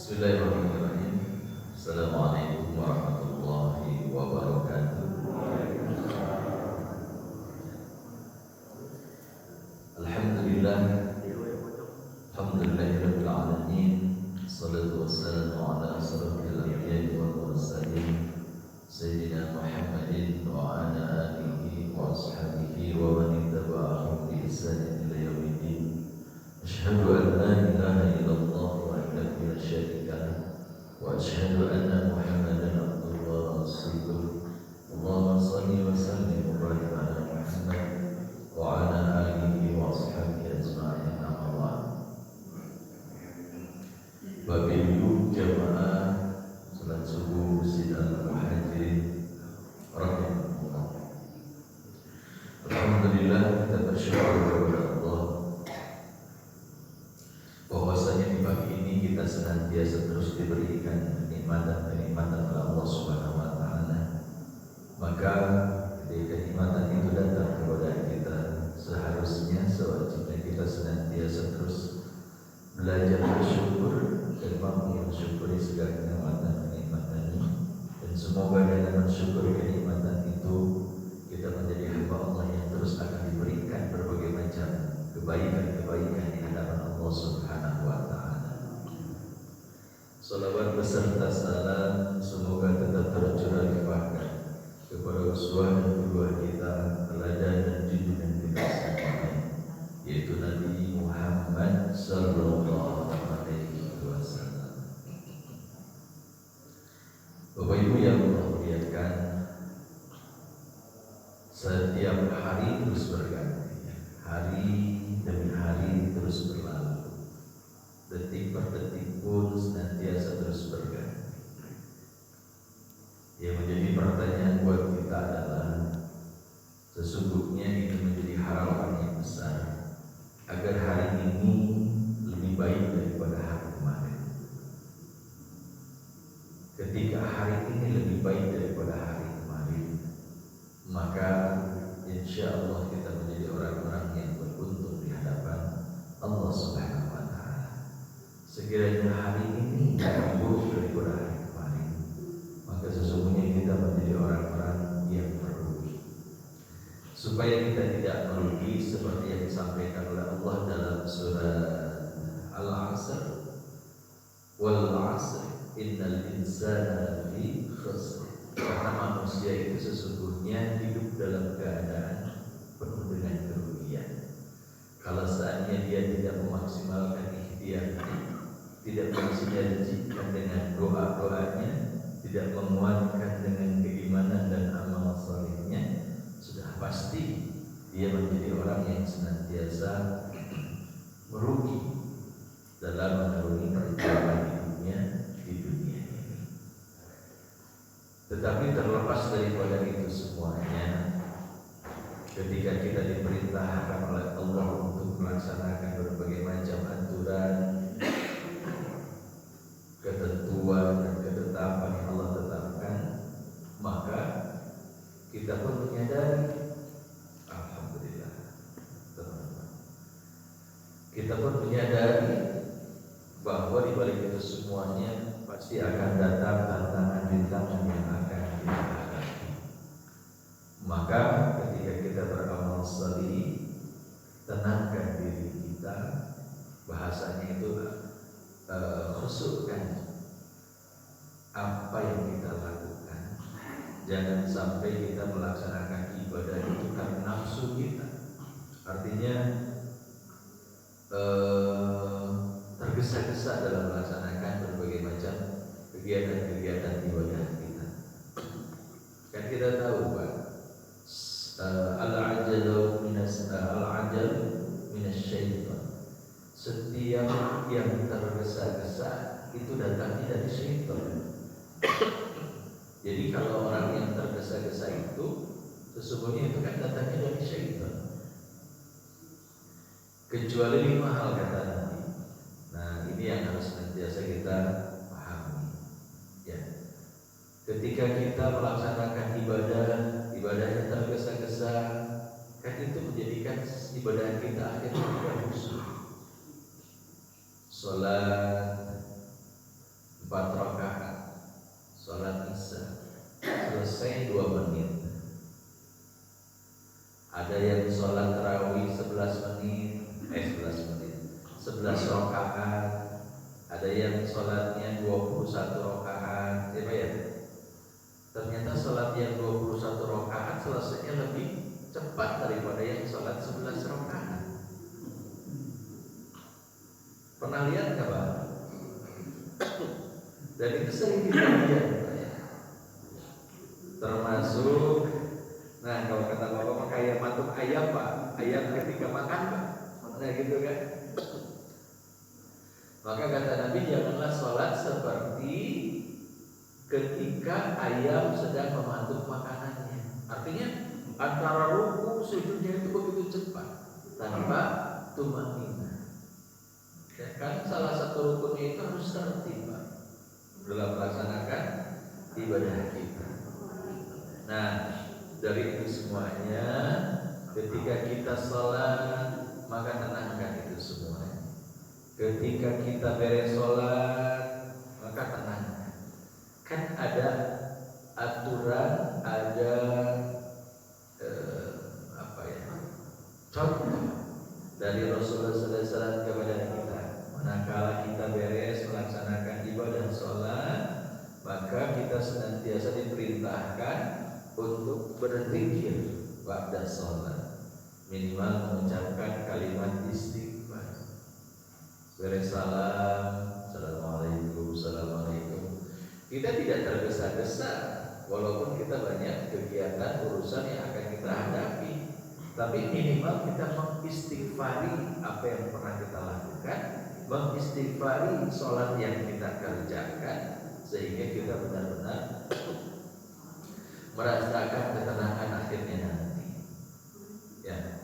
Bismillahirrahmanirrahim. Assalamualaikum warahmatullahi wabarakatuh. Alhamdulillah, alhamdulillahirabbil alamin. Wassalatu wassalamu ala asyrafil anbiya'i wal mursalin sayyidina Muhammadin wa ala alihi wa ashabihi wa man ittaba'ahum bi ihsanin ila yaumiddin. Asyhadu an la ilaha illallah wahdahu la syarika lahu wa asyhadu anna Muhammadan abduhu wa rasuluh. Allahumma shalli wa sallim wa barik ala Muhammad wa ala alihi wa ashabihi ajma'in. Amma ba'd. Bapak-ibu jamaah salat subuh Masjid Al-Muhajirin rahimahullah. Alhamdulillah, kita bersyukur kepada Allah bahwasanya di pagi ini kita senantiasa terus diberikan kenikmatan-kenikmatan oleh Allah Subhanahu wa taala. Maka ketika kenikmatan itu datang kepada kita, seharusnya sewajibnya kita senantiasa terus belajar bersyukur dan mampu mensyukuri segala kenikmatan-kenikmatan ini. Dan semoga dengan mensyukuri kenikmatan itu kita menjadi hamba Allah yang terus akan diberikan berbagai macam kebaikan-kebaikan di hadapan Allah Subhanahu wa taala. Salawat beserta salam semoga tetap tercurah limpahkan kepada uswah dan qudwah kita, teladan dan junjungan kita semuanya, yaitu Nabi Muhammad sallallahu alaihi wasallam. Bapak Ibu yang Allah muliakan, setiap hari terus berganti, hari demi hari terus berlalu, detik per detik pun senantiasa terus berganti. Yang menjadi pertanyaan buat kita adalah, sesungguhnya itu menjadi harapan yang besar agar hari ini lebih baik daripada hari kemarin. Ketika hari ini lebih baik daripada hari kemarin, maka insya Allah kita menjadi orang-orang yang beruntung di hadapan Allah Subhanahu wa taala. Sekiranya hari ini lebih buruk daripada hari kemarin, maka sesungguhnya kita menjadi orang-orang yang merugi. Supaya kita tidak merugi seperti yang disampaikan oleh Allah dalam surah Al-Asr, wal 'asr innal insana lafi khusr. Karena manusia itu sesungguhnya hidup dalam keadaan penuh dengan kerugian. Kalau saatnya dia tidak memaksimalkan ikhtiarnya, tidak mensinergikan dengan doa-doanya, tidak menguatkan dengan keimanan dan amal salehnya, sudah pasti dia menjadi orang yang senantiasa merugi dalam mengarungi perjuangan hidupnya di dunia ini. Tetapi terlepas daripada itu semuanya, ketika kita diperintahkan oleh Allah untuk melaksanakan berbagai macam aturan, ketentuan dan ketetapan yang Allah tetapkan, maka kita pun menyadari, alhamdulillah, teman-teman, kita pun menyadari bahwa di balik itu semuanya pasti akan datang tantangan-tantangan yang akan kita hadapi. Maka ketika kita beramal salih, tenangkan diri kita, bahasanya itu khusyukkan apa yang kita lakukan. Jangan sampai kita melaksanakan ibadah itu karena nafsu kita. Artinya tergesa-gesa dalam melaksanakan berbagai macam kegiatan-kegiatan ibadah kita. Kan kita tahu, Pak, al-ajal minas syaitan. Setiap yang tergesa-gesa itu datangnya dari syaitan. Jadi kalau orang yang tergesa-gesa itu sesungguhnya itu kan datangnya dari syaitan. Kecuali 5 hal kata Nabi. Nah, ini yang harus senantiasa kita pahami. Ya. Ketika kita melaksanakan ibadahnya tergesa-gesa, kan itu menjadikan ibadah kita akhirnya tidak khusyuk. Salat 4 rakaat sholat isya, selesai 2 menit. Ada yang sholat tarawih 11 rakaat. Ada yang sholatnya 21 rakaat. Ya, ternyata sholat yang 21 rakaat selesainya lebih cepat daripada yang sholat 11 rakaat. Pernah lihat nggak Pak? Dan itu sering kita lihat, termasuk, nah kalau kata bapak mah kayak matuk ayam Pak, ayam ketika makan Pak, nah gitu kan. Maka kata Nabi, janganlah sholat seperti ketika ayam sedang mematuk makanannya. Artinya antara ruku sujudnya itu begitu cepat tanpa tumanina. Ya kan salah satu rukunnya itu harus tertib Pak dalam melaksanakan ibadah kita. Nah, dari itu semuanya, ketika kita sholat maka tenangkan itu semuanya. Ketika kita beres sholat maka tenangkan. Kan ada aturan, ada contoh dari Rasulullah SAW kepada kita. Manakala kita beres melaksanakan ibadah sholat, maka kita senantiasa diperintahkan untuk berzikir ba'da sholat, minimal mengucapkan kalimat istighfar. Beres salam, assalamualaikum, assalamualaikum. Kita tidak tergesa-gesa, walaupun kita banyak kegiatan urusan yang akan kita hadapi, tapi minimal kita mengistighfari apa yang pernah kita lakukan, mengistighfari sholat yang kita kerjakan, sehingga kita benar-benar merasakan ketenangan akhirnya nanti. Ya.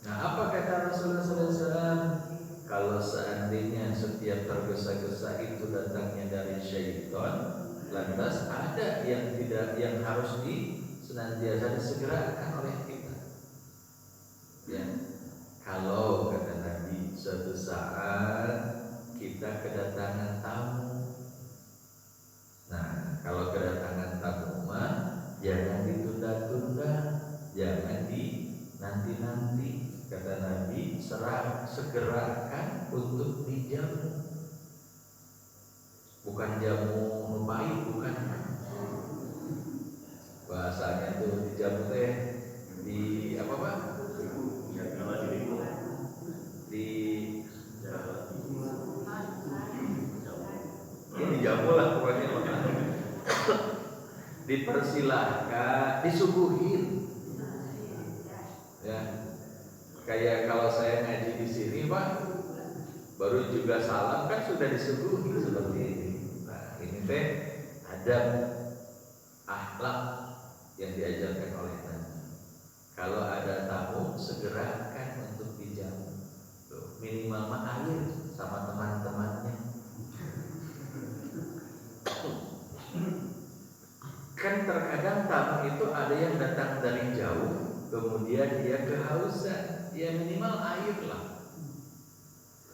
Nah, apa kata Rasulullah SAW? Kalau seandainya setiap tergesa-gesa itu datangnya dari syaitan, lantas ada yang harus senantiasa disegerakan oleh kita. Ya, kalau kata Nabi, suatu saat kita kedatangan tamu. Nah, kalau kedatangan tamu mah jangan ditunda-tunda, jangan dinanti-nanti. Kata Nabi, segerakan untuk dijamu. Bukan jamu nupai, bukan. Bahasanya tuh dijamu teh di apa Pak? Ini jamu lah pokoknya Pak. Dipersilahkan, disuguhin. Ya. Kayak kalau saya ngaji di sini Pak, baru juga salam kan sudah disuguhi seperti ini. Nah, ini teh adab akhlak yang diajarkan oleh Nabi. Kalau ada tamu, segerakan untuk dijamu. Minimal mah air sama teman-temannya. Kan terkadang tamu itu ada yang datang dari jauh, kemudian dia kehausan. Ya minimal air lah.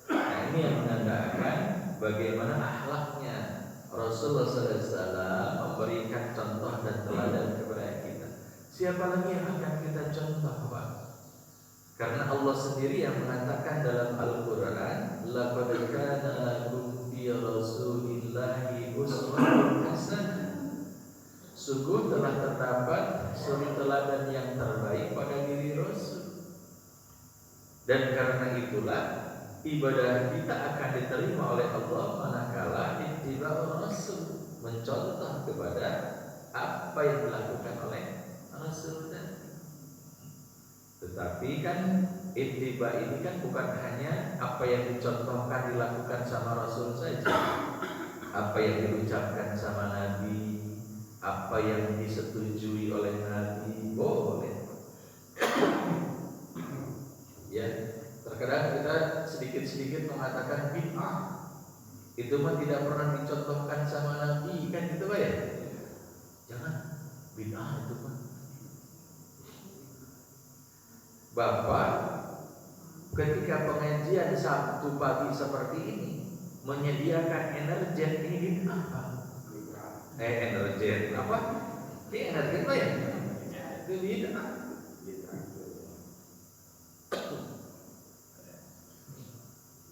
Nah, ini yang menandakan bagaimana akhlaknya Rasulullah SAW memberikan contoh dan teladan kepada kita. Siapa lagi yang akan kita contoh Pak? Karena Allah sendiri yang mengatakan dalam Al-Quran, laqad kana lakum fi Rasulillahi uswatun hasanah. Sungguh telah terdapat suri teladan yang terbaik pada diri Rasul. Dan karena itulah ibadah kita akan diterima oleh Allah manakala ittiba'ur Rasul, mencontoh kepada apa yang dilakukan oleh Rasul tadi. Tetapi kan ittiba ini kan bukan hanya apa yang dicontohkan dilakukan sama Rasul saja, apa yang diucapkan sama Nabi, apa yang disetujui oleh Nabi boleh. Ya, terkadang kita sedikit-sedikit mengatakan bid'ah. Itu mah tidak pernah dicontohkan sama Nabi, kan gitu Pak ya? Jangan bid'ah itu mah. Bapak ketika pengajian Sabtu pagi seperti ini, menyediakan energen ini bid'ah, Pak. Energen apa? Ini energen apa ya? Itu bid'ah.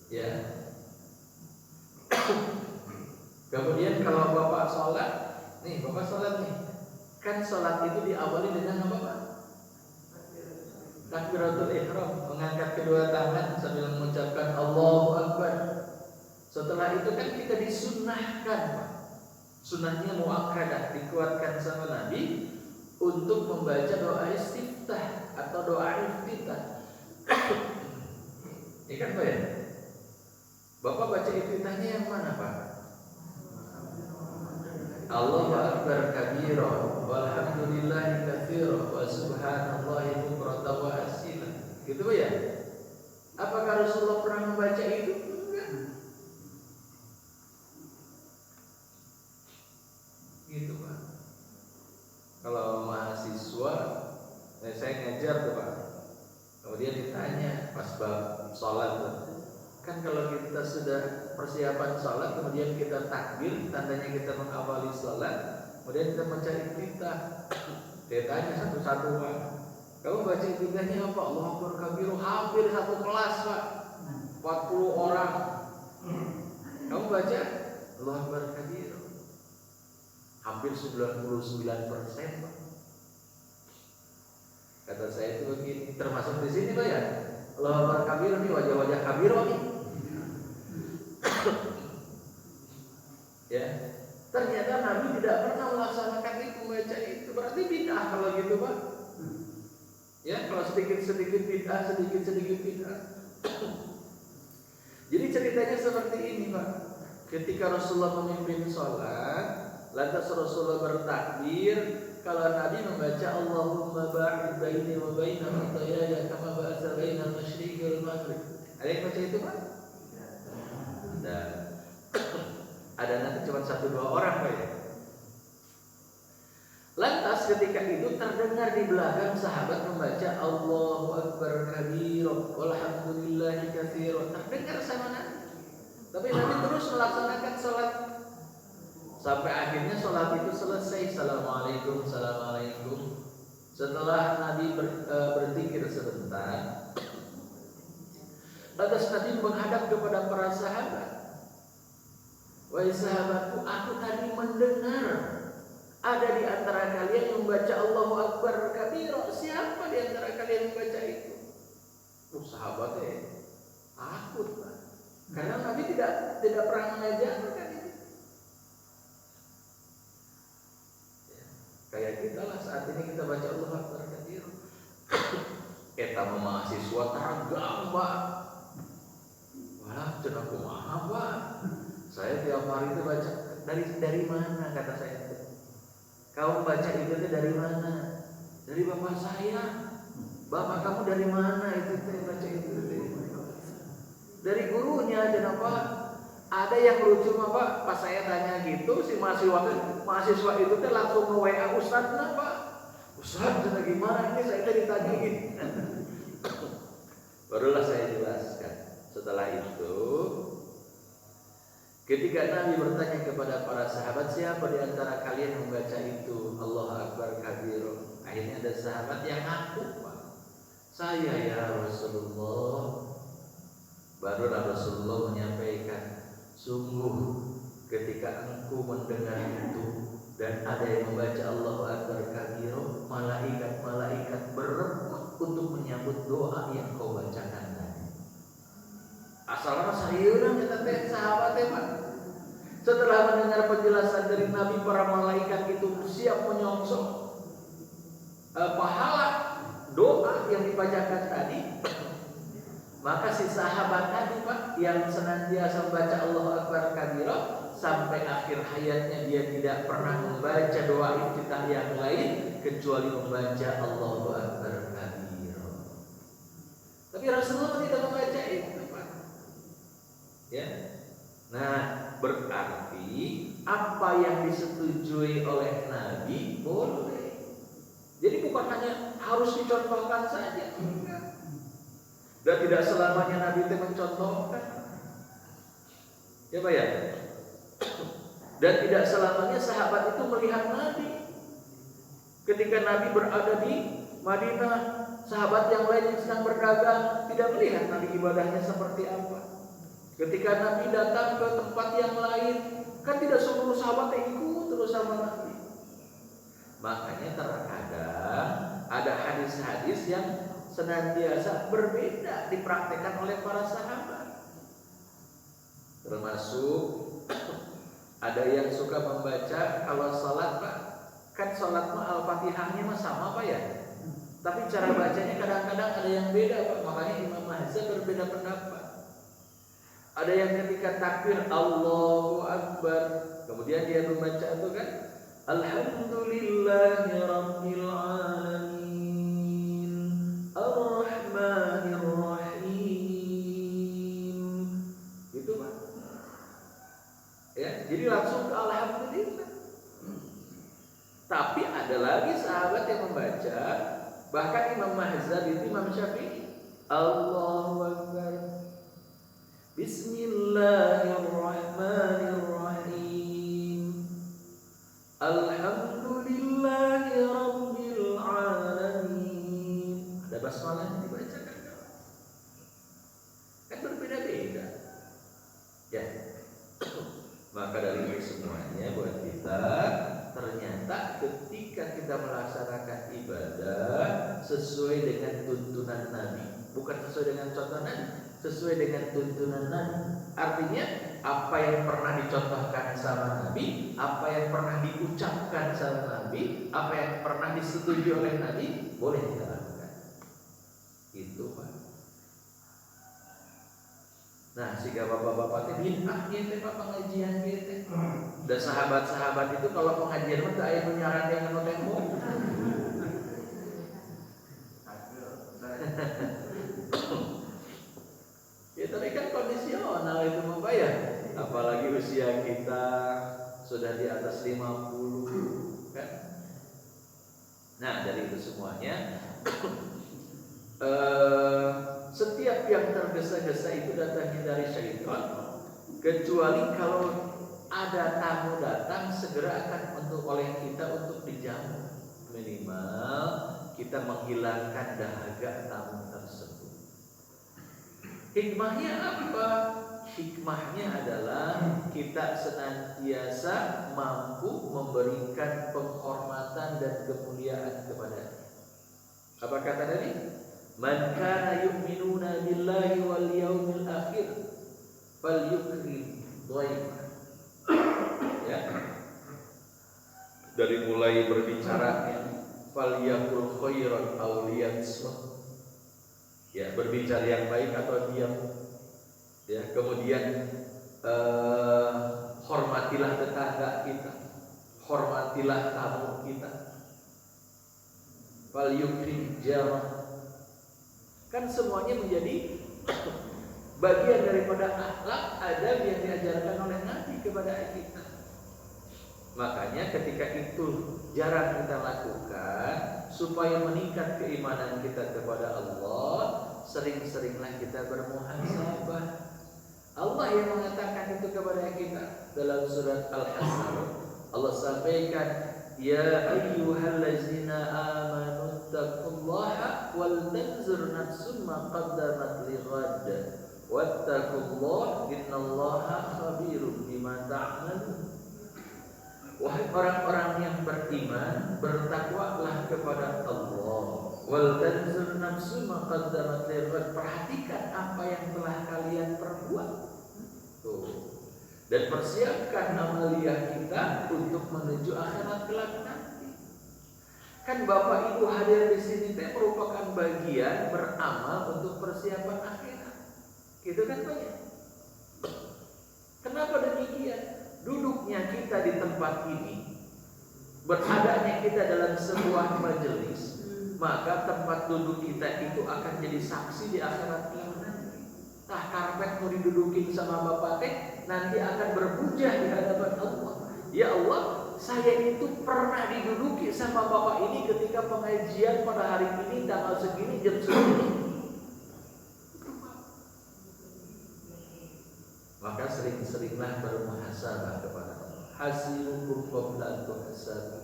Ya. Kemudian kalau Bapak sholat, nih Bapak sholat nih, kan sholat itu diawali dengan apa, Pak? Takbiratul ihram, mengangkat kedua tangan sambil mengucapkan Allahu Akbar. Setelah itu kan kita disunnahkan, Pak. Sunnahnya muakkadah, dikuatkan sama Nabi untuk membaca doa istiftah atau doa iftitah. Ini kan Pak ya? Bapak baca iftitahnya yang mana, Pak? Allahu Akbar kabira walhamdulillahi katsira wa subhanallahi bukratan wa asila. Gitu Pak ya? Apakah Rasulullah pernah membaca itu? Enggak. Gitu Pak. Kalau mahasiswa, saya ngajar tuh Pak. Kemudian ditanya pas bab sholat tuh. Kan kalau kita sudah persiapan sholat, kemudian kita takbir, tandanya kita mengawali sholat, kemudian kita mencari iftitah. Dia tanya satu-satu, Pak, kamu baca iftitahnya apa? Allahu Akbar kabiru, hampir satu kelas, Pak, 40 orang. Kamu baca Allahu Akbar kabiru, hampir 99%, Pak. Kata saya itu begini, termasuk di sini Pak ya, Allahu Akbar kabiru nih, wajah-wajah kabiru nih. Ya, ternyata Nabi tidak pernah melaksanakan itu, membaca itu, berarti bid'ah kalau gitu Pak. Ya, kalau sedikit-sedikit bid'ah, sedikit-sedikit bid'ah. Jadi ceritanya seperti ini Pak. Ketika Rasulullah memimpin sholat, lantas Rasulullah bertakbir, kalau Nabi membaca Allahumma ba'id baini wa baina khatayaya kama ba'adta baina al-masyriqi wal maghrib. Ada yang baca itu Pak? Ada nanti cuma 1-2 orang Pak ya. Lantas ketika itu terdengar di belakang sahabat membaca Allahu Akbar kabira walhamdulillahi katsira. Terdengar sama Nabi. Tapi Nabi terus melaksanakan sholat sampai akhirnya sholat itu selesai. Assalamualaikum, assalamualaikum. Setelah Nabi berzikir sebentar, lantas Nabi menghadap kepada para sahabat. Wahai sahabatku, aku tadi mendengar ada di antara kalian yang membaca Allahu Akbar kabira. Siapa di antara kalian yang membaca itu? Sahabatnya takut Pak. Karena Nabi tidak pernah mengajarkan itu. Ya, kayak kita lah saat ini kita baca Allahu Akbar kabira. Kita mahasiswa tergam Pak. Wah, cenah kumaha Pak. Saya tiap hari itu baca dari mana kata saya. Kau baca itu dari mana? Dari bapak saya. Bapak kamu dari mana itu baca itu? Dari gurunya aja Pak. Ada yang lucu Pak. Pas saya tanya gitu, si mahasiswa itu teh langsung nge-WA Ustadznya Pak. Ustadz gimana ini saya tadi ditanyain. Barulah saya jelaskan. Setelah itu, ketika Nabi bertanya kepada para sahabat, siapa di antara kalian yang membaca itu Allahu Akbar kabira? Akhirnya ada sahabat yang ngaku, Pak, saya ya Rasulullah. Barulah Rasulullah menyampaikan, sungguh ketika engkau mendengar itu dan ada yang membaca Allahu Akbar kabira, malaikat-malaikat berebut untuk menyambut doa yang kau bacakan tadi. Asalnya sayuran kita teh sahabat Pak. Setelah mendengar penjelasan dari Nabi, para malaikat itu siap menyongsong pahala doa yang dibacakan tadi. Maka si sahabat tadi Pak yang senantiasa membaca Allahu Akbar kabira sampai akhir hayatnya dia tidak pernah membaca doa iftitah yang lain kecuali membaca Allahu Akbar kabira. Tapi Rasulullah tidak membaca itu Pak. Ya. Nah, berarti apa yang disetujui oleh Nabi boleh. Jadi bukan hanya harus dicontohkan saja, enggak. Dan tidak selamanya Nabi itu mencontohkan. Ya Pak ya. Dan tidak selamanya sahabat itu melihat Nabi. Ketika Nabi berada di Madinah, sahabat yang lain yang sedang berdagang tidak melihat Nabi ibadahnya seperti apa. Ketika Nabi datang ke tempat yang lain, kan tidak seluruh sahabat yang ikut terus sama Nabi. Makanya terkadang ada hadis-hadis yang senantiasa berbeda dipraktekkan oleh para sahabat. Termasuk ada yang suka membaca kalau sholat Pak, kan sholat mah Al-Fatihahnya mah sama Pak ya, tapi cara bacanya kadang-kadang ada yang beda Pak. Makanya Imam Mahzab berbeda pendapat. Ada yang ketika takbir Allahu Akbar, kemudian dia membaca itu kan Alhamdulillahi Rabbil Alamin Ar-Rahmanir Rahim. Gitu Pak. Ya, jadi langsung ke Alhamdulillah. Tapi ada lagi sahabat yang membaca, bahkan Imam Mahzab itu Imam Syafi'i, Allahu Akbar Bismillahirrahmanirrahim Alhamdulillahi Rabbil Alamin. Ada basmalah yang dibacakan kan berbeda-beda ya. Maka dari itu semuanya buat kita, ternyata ketika kita melaksanakan ibadah sesuai dengan tuntunan Nabi, bukan sesuai dengan contoh Nabi, sesuai dengan tuntunan Nabi. Artinya apa yang pernah dicontohkan sama Nabi, apa yang pernah diucapkan sama Nabi, apa yang pernah disetujui oleh Nabi, boleh kita lakukan. Itu Pak. Nah, jika bapak-bapak itu gitu Pak pengajian gitu. Dan sahabat-sahabat itu kalau pengajian mah aya nu nyaran yang anu tembok. Ya tapi kan kondisional itu Bapak ya. Apalagi usia kita sudah di atas 50 kan. Nah, dari itu semuanya setiap yang tergesa-gesa itu datangnya dari syaitan, kecuali kalau ada tamu datang segera akan oleh kita untuk dijamu. Minimal kita menghilangkan dahaga tamu tersebut. Hikmahnya apa? Hikmahnya adalah kita senantiasa mampu memberikan penghormatan dan kemuliaan kepada. Apa kata tadi? Man kana yu'minuna billahi wal yaumil akhir falyukrim dhaifah. Ya. Dari mulai berbicaranya falyakul khairan aw liyasmut. Ya, berbicara yang baik atau diam. Ya, kemudian hormatilah tetangga kita, hormatilah tamu kita. Falyukrim jarah. Kan semuanya menjadi bagian daripada akhlak adab yang diajarkan oleh Nabi kepada kita. Makanya ketika itu jarang kita lakukan, supaya meningkat keimanan kita kepada Allah, sering-seringlah kita bermuhasabah. Allah yang mengatakan itu kepada kita dalam surat Al-Hasr. Allah sampaikan, ya ayyuhallazina amanu taqullaha wal tanzur nafsum ma qaddamat lighad wattaqullaha innallaha khabirum bima ta'malun. Wahai orang-orang yang beriman, bertakwalah kepada Allah. Wal tanzur nafsum ma qaddamat lighad. Perhatikan apa yang telah kalian perbuat. Tuh. Dan persiapkan amaliyah kita untuk menuju akhirat kelak nanti. Kan Bapak Ibu hadir di sini teh merupakan bagian beramal untuk persiapan akhirat. Gitu kan Pak ya? Kenapa demikian? Duduknya kita di tempat ini, beradanya kita dalam sebuah majelis, maka tempat duduk kita itu akan jadi saksi di akhirat kelak nanti. Tah karpet mau didudukin sama Bapak teh nanti akan berbujah di hadapan Allah. Ya Allah, saya itu pernah diduduki sama Bapak ini ketika pengajian pada hari ini tanggal segini jam segini. Maka sering-seringlah bermuhasabah kepada Allah. Hasibukum qabla an tuhasabu.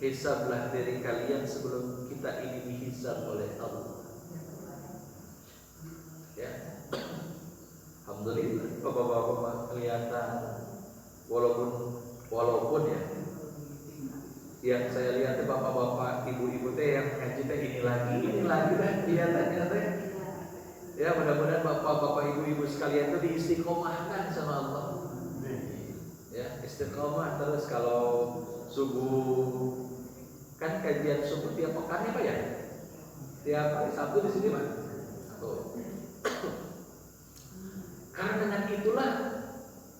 Hisablah diri kalian sebelum kita ini dihisab oleh Allah. Ya. Alhamdulillah, bapak-bapak kelihatan walaupun ya, yang saya lihat bapak-bapak, ibu-ibu teh yang ngaji teh ini lagi kan kelihatannya teh. Ya, mudah-mudahan bapak-bapak, ibu-ibu sekalian itu diistiqomahkan sama Allah. Ya, istiqomah terus. Kalau subuh kan kajian subuh tiap pekan ya Pak ya? Tiap hari Sabtu di sini Pak. Oh. Karena dengan itulah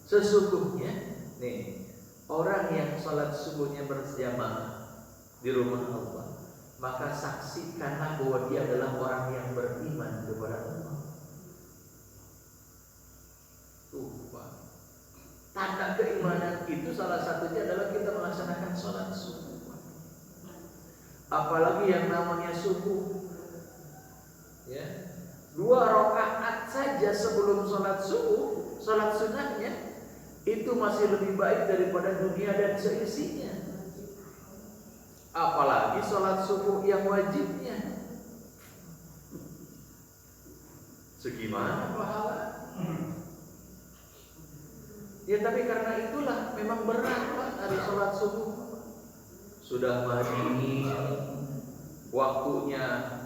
sesungguhnya nih orang yang sholat subuhnya berjamaah di rumah Allah, maka saksikanlah bahwa dia adalah orang yang beriman kepada Allah. Tuh Pak, tanda keimanan itu salah satunya adalah kita melaksanakan sholat subuh. Apalagi yang namanya subuh, ya. 2 rakaat saja sebelum sholat subuh, sholat sunnahnya itu masih lebih baik daripada dunia dan seisinya. Apalagi sholat subuh yang wajibnya. Segimana pahala? Ya tapi karena itulah memang berat Pak dari sholat subuh. Sudah mandi, waktunya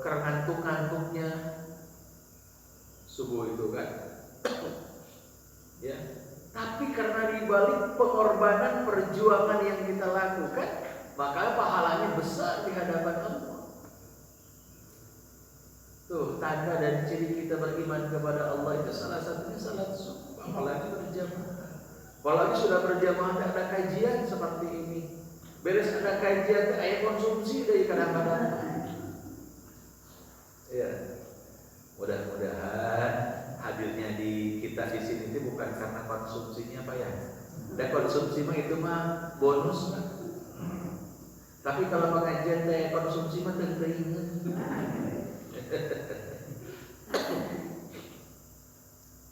ngantuk-ngantuknya subuh itu kan. Ya, tapi karena dibalik pengorbanan perjuangan yang kita lakukan, maka pahalanya besar di hadapan Allah. Tuh, tanda dan ciri kita beriman kepada Allah itu salah satunya salat subuh, apalagi berjamaah. Apalagi sudah berjamaah ada kajian seperti ini. Beres ada kajian ayat konsumsi dari kadang-kadang. Ya, mudah-mudahan hadirnya di kita di sini itu bukan karena konsumsinya Pak ya. Dan konsumsi mah itu mah bonus Pak. Tapi kalau pengajian teh konsumsi mah teu inget.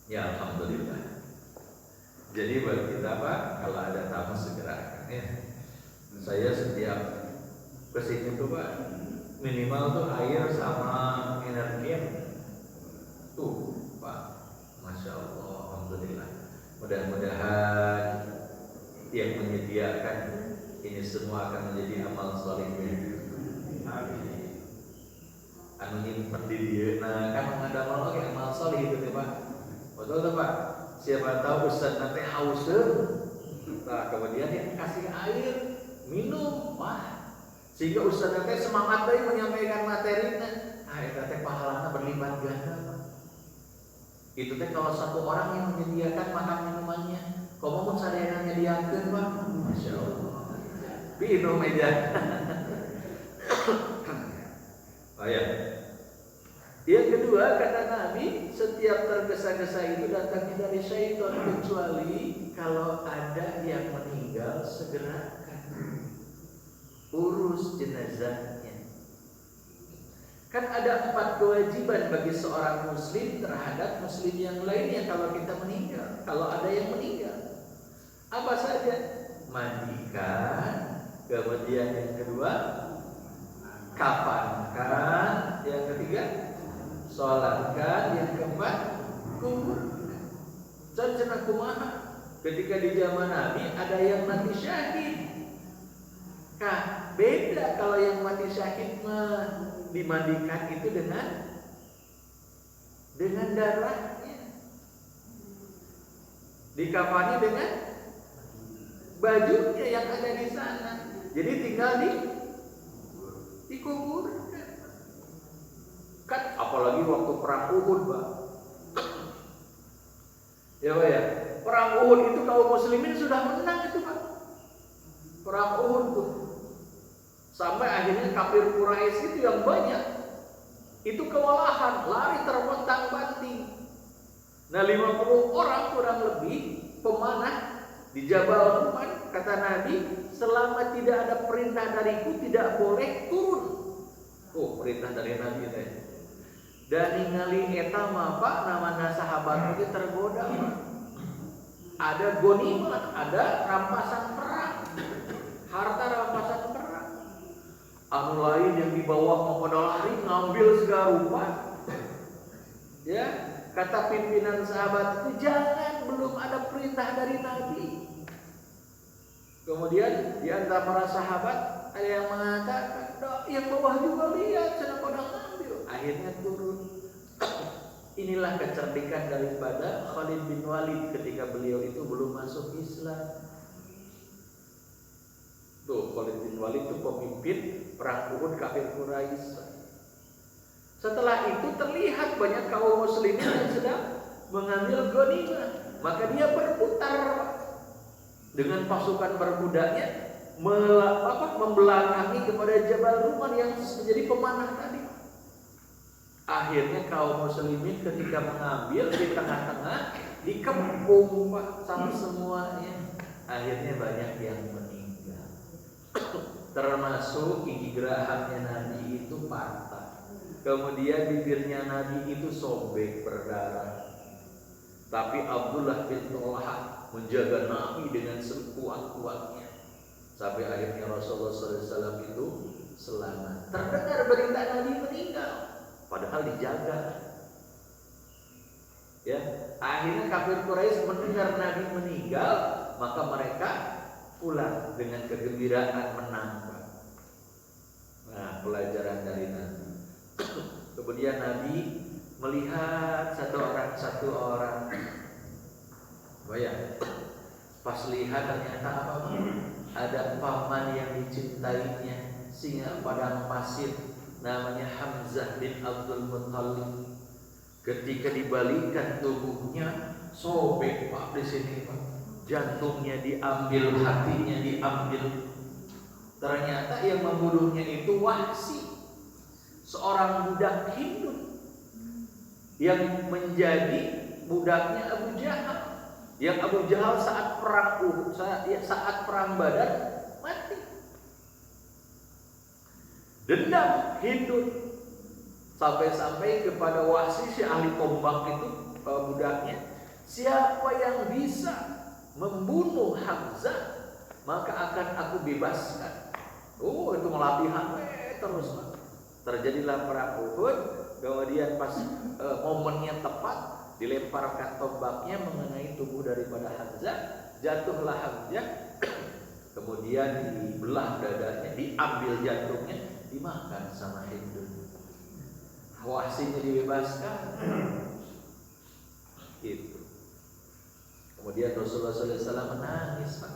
Ya alhamdulillah. Jadi buat kita Pak, kalau ada tamu segera ya. Saya setiap kesini tuh Pak, minimal tuh air sama energi tuh Pak. Masya Allah, alhamdulillah. Mudah-mudahan yang menyediakan ini semua akan menjadi amal salihnya. Amin. Anu nyimpen di dieu, nah kan mengadal lagi amal salih itu Pak. Betul tuh Pak. Siapa tahu Ustaz nanti hauseuh. Nah, kemudian dia kasih air minum, wah. Sehingga Ustaz nanti semangat deui menyampaikan materinya. Nah, eta teh pahalana berlipat ganda, Pak. Itu teh kalau satu orang yang menyediakan makan minumannya, komo pun sadayana nyediakeun, Pak. Masya Allah. Minum meja. Oh ya. Yang kedua kata Nabi, setiap tergesa-gesa itu datangnya dari syaitan, kecuali kalau ada yang meninggal segerakan urus jenazahnya. Kan ada 4 kewajiban bagi seorang muslim terhadap muslim yang lainnya kalau kita meninggal. Kalau ada yang meninggal, apa saja? Mandikan, kemudian yang kedua kafankan, yang ketiga sholatkan, yang keempat kuburkan. Cenah kumaha ketika di zaman Nabi ada yang mati syahid. Kah beda kalau yang mati syahid dimandikan itu dengan darahnya, dikafani dengan bajunya yang ada di sana. Jadi tinggal dikuburkan. Kan apalagi waktu perang Uhud, Pak. Ya Pak ya, perang Uhud itu kaum muslimin sudah menang itu Pak. Perang Uhud tuh. Sampai akhirnya kafir Quraisy itu yang banyak itu kewalahan, lari terpontang-panting. Nah 50 orang kurang lebih pemanah di Jabal Ruman, kata Nabi, selama tidak ada perintah dariku tidak boleh turun. Oh, perintah dari Nabi tadi. dan ningali eta mah Pak namana sahabat itu tergoda. Ada gonimah, ada rampasan perang, harta rampasan perang. Anu lain yang dibawa mau pada lari ngambil segala rupa. Ya, kata pimpinan sahabat itu jangan, belum ada perintah dari Nabi. Kemudian di antara para sahabat ada yang mengatakan, yang bawah juga lihat, sana pada ngambil. Akhirnya turun. Inilah kecerdikan daripada Khalid bin Walid ketika beliau itu belum masuk Islam. Tuh, Khalid bin Walid itu pemimpin perang Uhud kafir Quraisy. Setelah itu terlihat banyak kaum muslimin yang sedang mengambil ghanimah, maka dia berputar dengan pasukan berkudanya membelakangi kepada Jabal Ruman yang menjadi pemanah tadi. Akhirnya kaum muslimin ketika mengambil di tengah-tengah dikepung Pak sama semuanya. Akhirnya banyak yang meninggal. Termasuk gigi geraham Nabi itu patah. Kemudian bibirnya Nabi itu sobek berdarah. Tapi Abdullah bin Talha menjaga Nabi dengan sekuat-kuatnya. Sampai akhirnya Rasulullah SAW itu selamat. Terdengar berita Nabi meninggal, padahal dijaga. Ya, akhirnya kafir Quraisy mendengar Nabi meninggal, maka mereka pulang dengan kegembiraan menang. Nah, pelajaran dari Nabi. Kemudian Nabi melihat satu orang. Bayang, pas lihat ternyata apa? Ada paman yang dicintainya, singa padang pasir, namanya Hamzah bin Abdul Muttalib. Ketika dibalikan tubuhnya, sobek Pak di sini Pak. Jantungnya diambil, hatinya diambil. Ternyata yang membunuhnya itu Wahsi, seorang budak Hindu yang menjadi budaknya Abu Jahal. Yang Abu Jahal saat perang Uhud, saat perang Badar mati. Dendam Hindu sampai kepada Wahsi si ahli tombak itu budaknya, siapa yang bisa membunuh Hamzah maka akan aku bebaskan. Oh, itu melatihan terus Pak. Terjadilah perang Uhud. Kemudian pas momennya tepat, dilemparkan tombaknya mengenai tubuh daripada Hamzah, jatuhlah Hamzah, kemudian dibelah dadanya, diambil jantungnya, dimakan sama Hindu. Wahsinya dibebaskan. Gitu. Kemudian Rasulullah SAW menangis Pak.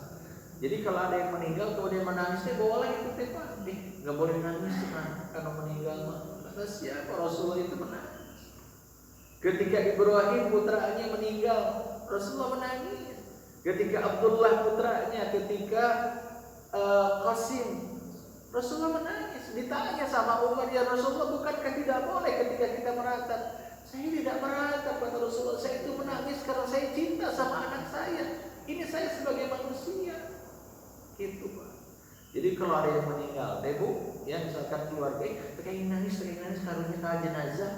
Jadi kalau ada yang meninggal kemudian menangisnya boleh itu Pak, nggak boleh nangis karena meninggal mah. Kata siapa? Rasulullah itu menangis. Ketika Ibrahim putranya meninggal, Rasulullah menangis. Ketika Abdullah putranya, ketika Qasim, Rasulullah menangis. Ditanya sama Umar, ya Rasulullah, bukankah tidak boleh ketika kita meratap? Saya tidak meratap, kata Rasulullah. Saya itu menangis karena saya cinta sama anak saya. Ini saya sebagai manusia. Gitu Pak. Jadi kalau ada yang meninggal, Bu, ya misalkan keluarga, pengen nangis karunya ke jenazah.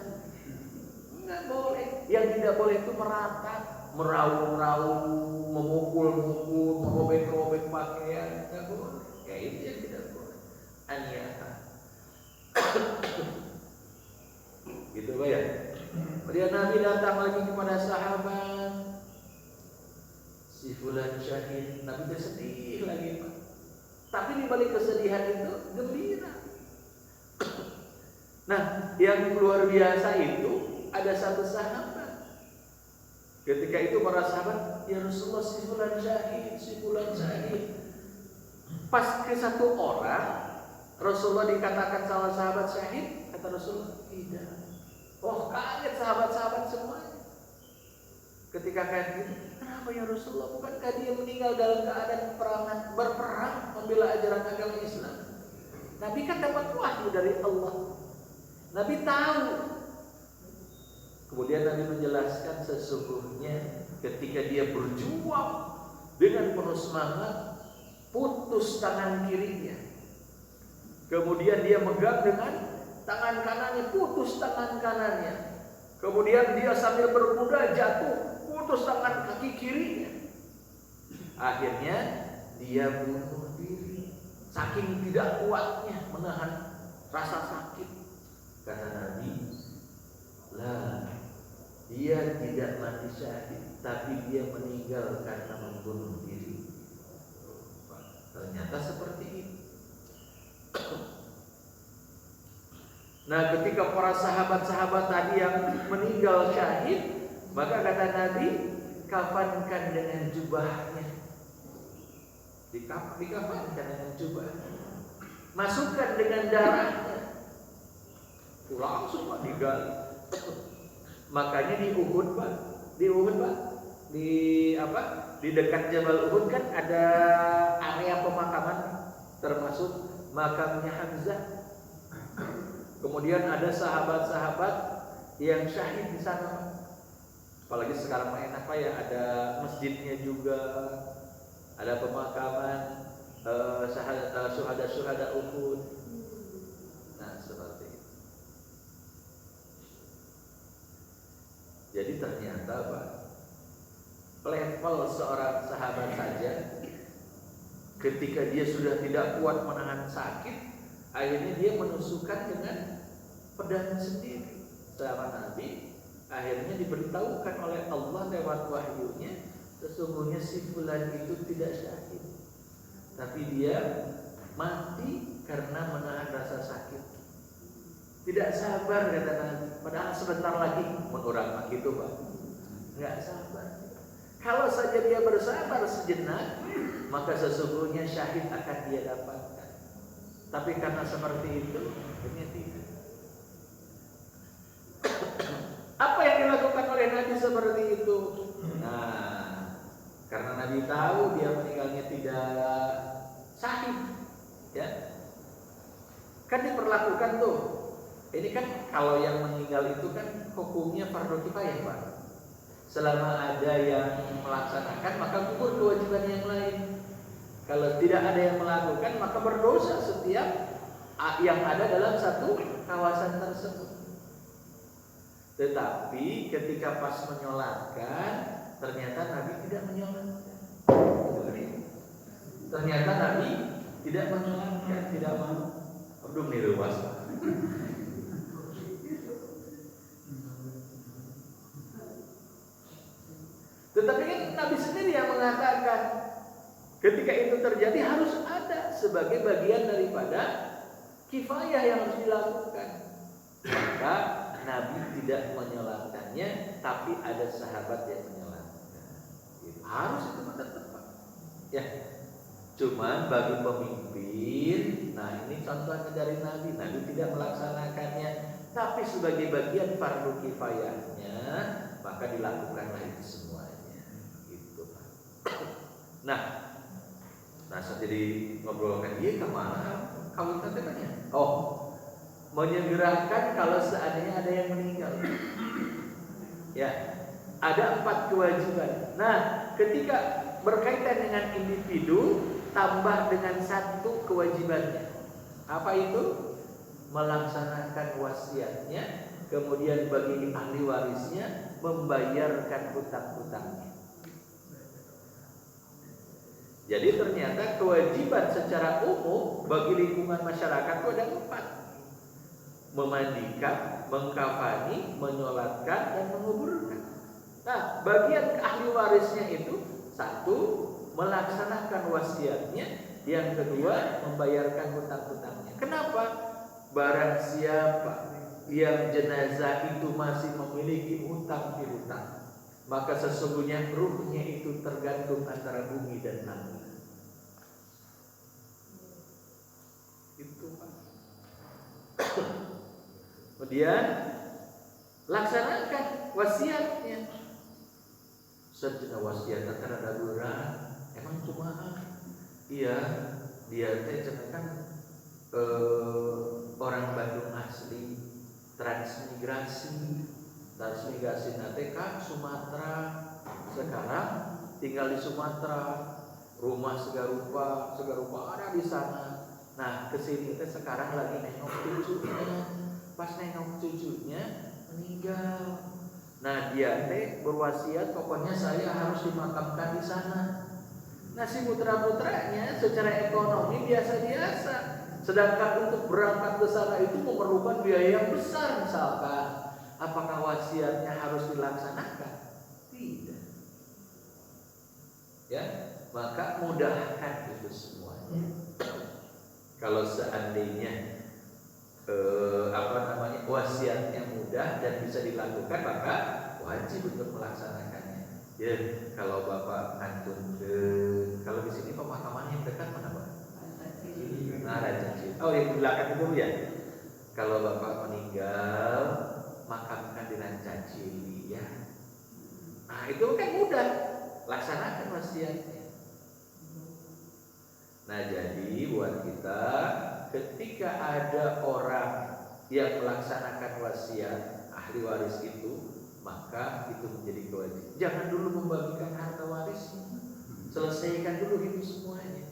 Enggak boleh. Yang tidak boleh itu meratap, meraung-raung, memukul-mukul, merobek-robek pakaian. Enggak boleh. Ya itu yang tidak boleh. Aniata. Gitu Pak ya. Kemudian Nabi datang lagi kepada sahabat. Si fulan syahid. Nabi bersedih lagi Pak. Tapi di balik kesedihan itu gembira. Nah, yang luar biasa itu ada satu sahabat. Ketika itu para sahabat, ya Rasulullah, si fulan syahid. Pas ke satu orang, Rasulullah dikatakan salah sahabat syahid, kata Rasulullah, tidak. Oh, kaget sahabat-sahabat semuanya. Ketika kayak gitu, kenapa ya Rasulullah? Bukankah dia meninggal dalam keadaan berperang membela ajaran agama Islam? Nabi kan dapat wahyu dari Allah. Nabi tahu. Kemudian Nabi menjelaskan sesungguhnya ketika dia berjuang dengan penuh semangat, putus tangan kirinya. Kemudian dia megang dengan tangan kanannya putus tangan kanannya. Kemudian dia sambil berkuda jatuh, putus tangan kaki kirinya. Akhirnya dia bunuh diri. Saking tidak kuatnya menahan rasa sakit. Kata Nabi, lah, dia tidak mati syahid, tapi dia meninggal karena membunuh diri. Ternyata seperti itu. Nah, ketika para sahabat-sahabat tadi yang meninggal syahid, maka kata Nabi, kafankan dengan jubahnya. Dikafankan dengan jubahnya. Masukkan dengan darahnya. Langsung Pak digali. Makanya di Uhud Pak, di dekat Jabal Uhud kan ada area pemakaman, termasuk makamnya Hamzah. Kemudian ada sahabat-sahabat yang syahid di sana. Apalagi sekarang enak Pak ya, ada masjidnya juga, ada pemakaman syuhada Uhud. Nah, seperti itu. Jadi ternyata Pak, level seorang sahabat saja ketika dia sudah tidak kuat menahan sakit, akhirnya dia menusukkan dengan pedang sendiri. Sahabat Nabi akhirnya diberitahukan oleh Allah lewat wahyunya, sesungguhnya si fulan itu tidak syahid, tapi dia mati karena menahan rasa sakit. Tidak sabar kata Nabi, padahal sebentar lagi menurut itu Pak. Enggak sabar. Kalau saja dia bersabar sejenak, maka sesungguhnya syahid akan dia dapatkan. Tapi karena seperti itu, akhirnya tidak. Apa yang dilakukan oleh Nabi seperti itu? Nah, karena Nabi tahu dia meninggalnya tidak syahid, ya, kan diperlakukan tuh. Ini kan kalau yang meninggal itu kan hukumnya fardu kifayah Pak. Selama ada yang melaksanakan, maka gugur kewajiban yang lain. Kalau tidak ada yang melakukan, maka berdosa setiap yang ada dalam satu kawasan tersebut. Tetapi ketika pas menyolatkan, ternyata Nabi tidak menyolatkan. Ternyata Nabi tidak menyolatkan, tidak mau. Aduh, ini luas. Tetapi kan Nabi sendiri yang mengatakan, ketika itu terjadi harus ada sebagai bagian daripada kifayah yang harus dilakukan. Maka Nabi tidak menyolatkannya, tapi ada sahabat yang menyolatkan. Harus itu tetap. Ya. Cuman bagi pemimpin, nah ini contohnya dari Nabi. Nabi tidak melaksanakannya, tapi sebagai bagian fardu kifayahnya, maka dilakukanlah itu semuanya. Gitu Pak. Nah, jadi ngobrolkan dia kemana? Kawin katanya. Oh, menyegerakan kalau seandainya ada yang meninggal. Ya, ada 4 kewajiban. Nah, ketika berkaitan dengan individu, tambah dengan 1 kewajibannya. Apa itu? Melaksanakan wasiatnya, kemudian bagi ahli warisnya membayarkan hutang-hutangnya. Jadi ternyata kewajiban secara umum bagi lingkungan masyarakat itu ada 4. Memandikan, mengkafani, menyolatkan, dan menguburkan. Nah, bagian ahli warisnya itu 1, melaksanakan wasiatnya, yang kedua membayarkan hutang-hutangnya. Kenapa? Barang siapa yang jenazah itu masih memiliki hutang piutang, maka sesungguhnya ruhnya itu tergantung antara bumi dan langit. Itu Pak. Kemudian laksanakan wasiatnya. Sejenak wasiat akan ada berat. Emang cuma iya, dia teh kan orang Bandung asli, transmigrasi nanti kan Sumatera, sekarang tinggal di Sumatera, rumah segarupa ada di sana. Nah, kesini teh sekarang lagi nengok cucunya, pas nengok cucunya meninggal. Nah dia berwasiat pokoknya saya harus dimakamkan di sana. Nah si putra-putranya secara ekonomi biasa-biasa, sedangkan untuk berangkat ke sana itu memerlukan biaya yang besar misalkan. Apakah wasiatnya harus dilaksanakan? Tidak. Ya, maka mudahkan itu semuanya. Kalau seandainya wasiatnya mudah dan bisa dilakukan, maka wajib untuk melaksanakannya. Ya, kalau bapak ngantun kalau di sini pemakamannya yang dekat mana pak? Raja. Oh yang di belakang itu ya. Kalau bapak meninggal, makamkan di Rancacili ya. Nah itu kan mudah, laksanakan wasiatnya. Nah jadi buat kita, ketika ada orang yang melaksanakan wasiat ahli waris itu, maka itu menjadi kewajiban. Jangan dulu membagikan harta warisnya, selesaikan dulu itu semuanya.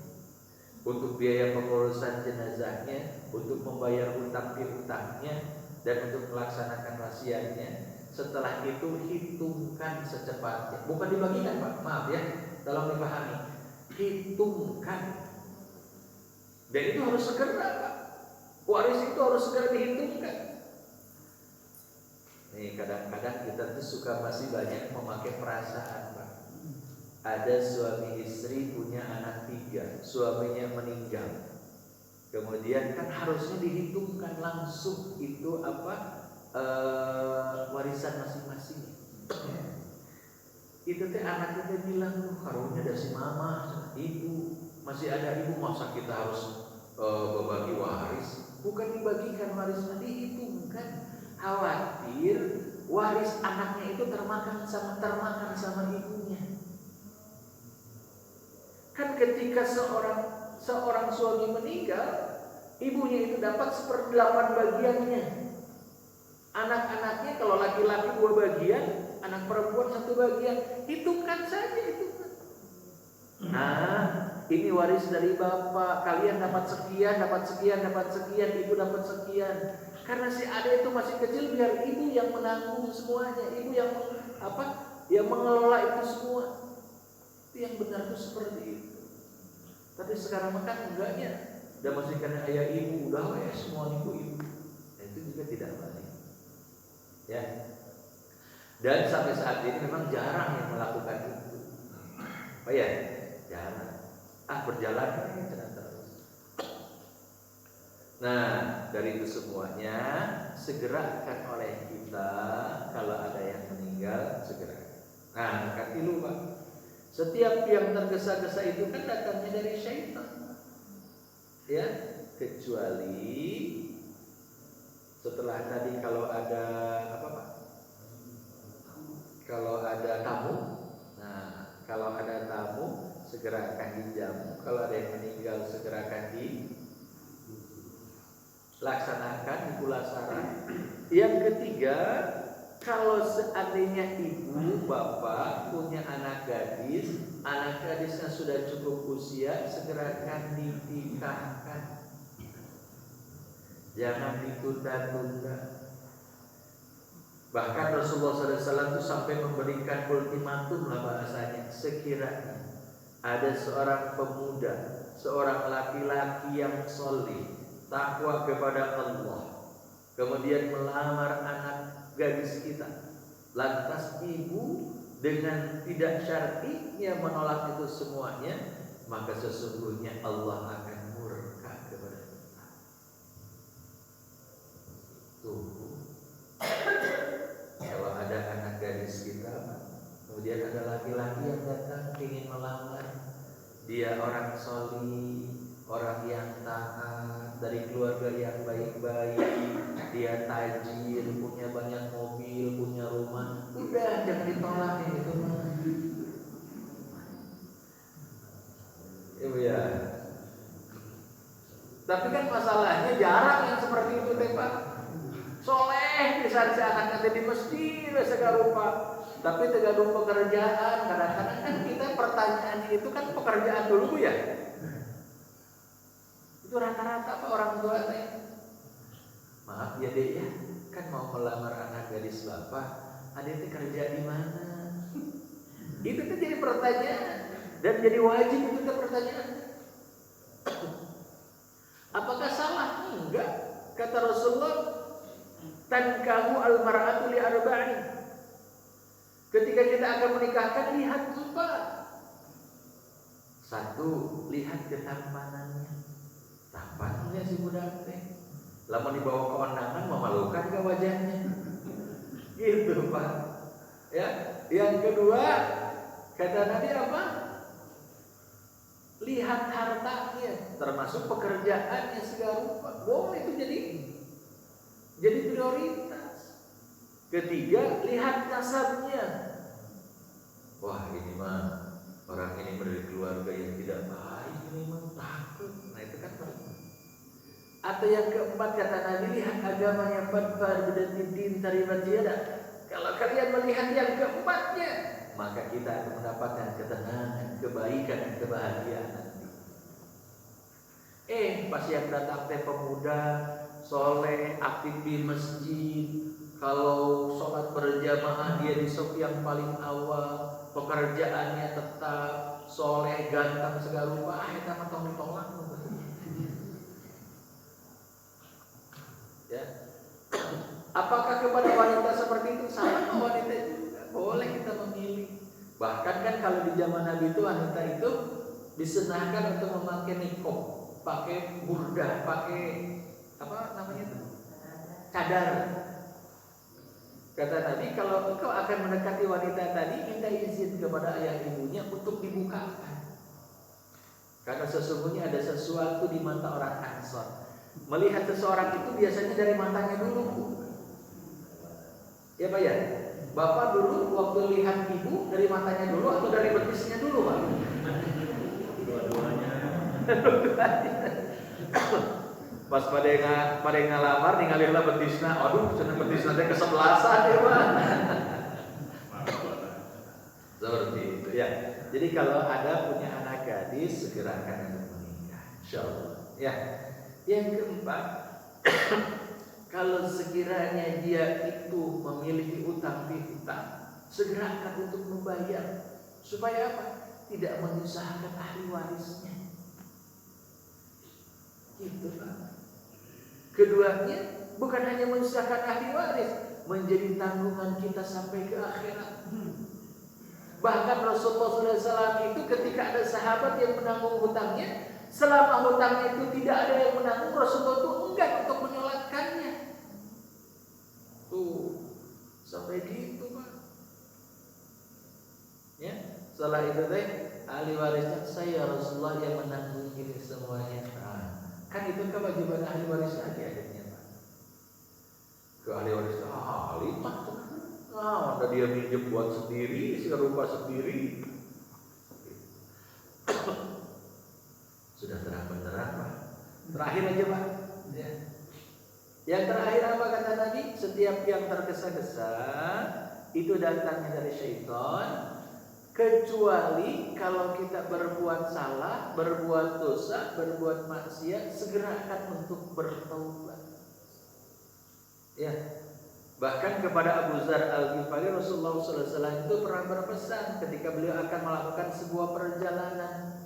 Untuk biaya pengurusan jenazahnya, untuk membayar hutang piutangnya, dan untuk melaksanakan wasiatnya. Setelah itu hitungkan secepatnya. Bukan dibagikan pak, maaf ya, tolong dipahami. Hitungkan. Dan itu harus segera pak. Waris itu harus segera dihitungkan. Nih kadang-kadang kita tuh suka masih banyak memakai perasaan pak. Ada suami istri punya anak 3, suaminya meninggal. Kemudian kan harusnya dihitungkan langsung itu warisan masing-masing. Itu teh anaknya teh bilang, karunya ada si mama, ibu, masih ada ibu, masa kita harus berbagi waris? Bukan dibagikan warisnya, dihitungkan. Khawatir waris anaknya itu termakan sama ibunya. Kan ketika seorang suami meninggal, ibunya itu dapat 1/8 bagiannya. Anak-anaknya kalau laki-laki 2 bagian, anak perempuan 1 bagian. Hitungkan saja itu. Nah, ini waris dari bapak. Kalian dapat sekian, dapat sekian, dapat sekian, ibu dapat sekian. Karena si adik itu masih kecil, biar ibu yang menanggung semuanya, ibu yang yang mengelola itu semua. Itu yang benar itu seperti itu. Tapi sekarang kan enggaknya, udah masih karena ayah ibu, udah semua ibu. Nah, itu juga tidak baik. Ya. Dan sampai saat ini memang jarang yang melakukan itu. Oh ya, jarang. Berjalan terus. Nah, dari itu semuanya segerakan oleh kita kalau ada yang meninggal segera. Nah, kati lupa. Setiap yang tergesa-gesa itu kan datangnya dari syaitan. Ya, kecuali setelah tadi kalau ada kalau ada tamu. Nah, kalau ada tamu segera akan dijamu. Kalau ada yang meninggal segera akan dilaksanakan, dipulasaran. Yang ketiga, kalau seandainya ibu bapak punya anak gadisnya sudah cukup usia, segerakan dinikahkan. Jangan ditunda-tunda. Bahkan Rasulullah SAW itu sampai memberikan ultimatum lah bahasanya. Sekiranya ada seorang pemuda, seorang laki-laki yang sholih, takwa kepada Allah, kemudian melamar anak gadis kita, lantas ibu dengan tidak syar'inya menolak itu semuanya, maka sesungguhnya Allah akan murka kepada kita. Tunggu. Kalau ada anak gadis kita, kemudian ada laki-laki yang datang ingin melamar, dia orang sholih, orang yang taat, dari keluarga yang baik-baik, dia tajir, punya banyak mobil, punya rumah, udah jangan ditolak itu mah. Ya. Tapi kan masalahnya jarang yang seperti itu teh Pak. Soleh bisa si anak nanti di masjid segala rupa, tapi tergantung pekerjaan. Kadang-kadang kan kita pertanyaannya itu kan pekerjaan dulu ya. Itu rata-rata orang tua teh. maaf ya dek ya, kan mau melamar anak gadis bapak, adek teh kerja di mana? Itu tuh jadi pertanyaan dan jadi wajib itu tuh pertanyaan. Apakah salah? Enggak. Kata Rasulullah, tankahu al-mar'atu li arba'in. Ketika kita akan menikahkan, lihat 4. 1, lihat ketampanannya. Tampannya si budak teh. Lamun dibawa ke kondangan memalukan ke wajahnya. Gitu, Pak. Ya. Yang kedua, kata Nabi apa? Lihat hartanya, termasuk pekerjaannya segala rupa. Boleh itu jadi prioritas. Ketiga, lihat nasabnya. Wah, ini mah orang ini dari keluarga yang tidak baik, ini mah takut. Nah, itu kan penting. Atau yang keempat, kata Nabi, lihat agamanya, fadfar bidatid taribat yada. Kalau kalian melihat yang keempatnya, maka kita akan mendapatkan ketenangan, kebaikan dan kebahagiaan nanti. Pas yang datang teh pemuda, soleh, aktif di masjid. Kalau sholat berjamaah dia di saf yang paling awal, pekerjaannya tetap, soleh, ganteng segala rupa. Eta mah tong ditolak. Ya. Apakah kepada wanita seperti itu? Sama wanita juga boleh kita memilih. Bahkan kan kalau di zaman Nabi itu wanita itu disunahkan untuk memakai niqab, pakai burdah, pakai apa namanya itu? Cadar. Kata Nabi, kalau engkau akan mendekati wanita tadi, minta izin kepada ayah ibunya untuk dibukakan. Karena sesungguhnya ada sesuatu di mata orang Ansor. Melihat seseorang itu biasanya dari matanya dulu, Bu. Ya Pak ya? Bapak dulu waktu lihat ibu dari matanya dulu atau dari betisnya dulu, Pak? Dua-duanya. Pas pada ngalamar ningali lah betisna, aduh cenah betisna teh kesebelasan ya, Pak. Seperti itu ya. Jadi kalau ada punya anak gadis segerakan untuk menikah, insyaallah. Ya. Yang keempat, kalau sekiranya dia itu memiliki utang piutang, segerakan untuk membayar. Supaya apa? Tidak menyusahkan ahli warisnya. Gitu Pak. Keduanya, bukan hanya menyusahkan ahli waris, menjadi tanggungan kita sampai ke akhirat. Bahkan Rasulullah SAW itu ketika ada sahabat yang menanggung hutangnya, selama hutangnya itu tidak ada yang menanggung, Rasulullah itu enggan untuk menyolatkannya. Tuh, sampai gitu Pak. Ya, setelah itu teh ahli warisnya, saya Rasulullah yang menanggung ini semuanya. Nah, kan itu kewajiban ahli waris lagi akhirnya Pak. Ke ahli waris, ahli Pak. Nah, ada dia minjem buat sendiri, serupa sendiri. Sudah terang benderang Pak. Terakhir aja Pak. Ya. Yang terakhir apa kata Nabi? Setiap yang tergesa-gesa itu datangnya dari syaitan, kecuali kalau kita berbuat salah, berbuat dosa, berbuat maksiat, segerakan untuk bertaubat. Ya. Bahkan kepada Abu Dzar Al-Ghifari Rasulullah SAW itu pernah berpesan ketika beliau akan melakukan sebuah perjalanan.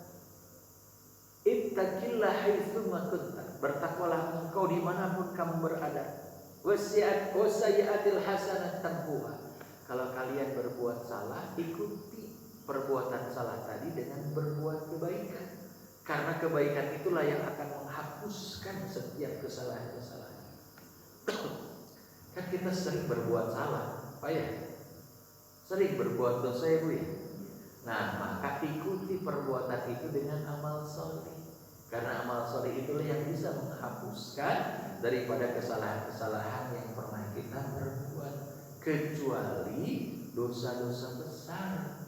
Ittaqillah haitsuma kunta, bertakwalah engkau dimanapun kamu berada. Wasayyi'atil hasanat tamhuha. Kalau kalian berbuat salah, ikuti perbuatan salah tadi dengan berbuat kebaikan. Karena kebaikan itulah yang akan menghapuskan setiap kesalahan-kesalahan. Kan kita sering berbuat salah, Pak ya? Sering berbuat dosa ya Bu ya? Nah, maka ikuti perbuatan itu dengan amal soleh. Karena amal soleh itulah yang bisa menghapuskan daripada kesalahan-kesalahan yang pernah kita berbuat, kecuali dosa-dosa besar.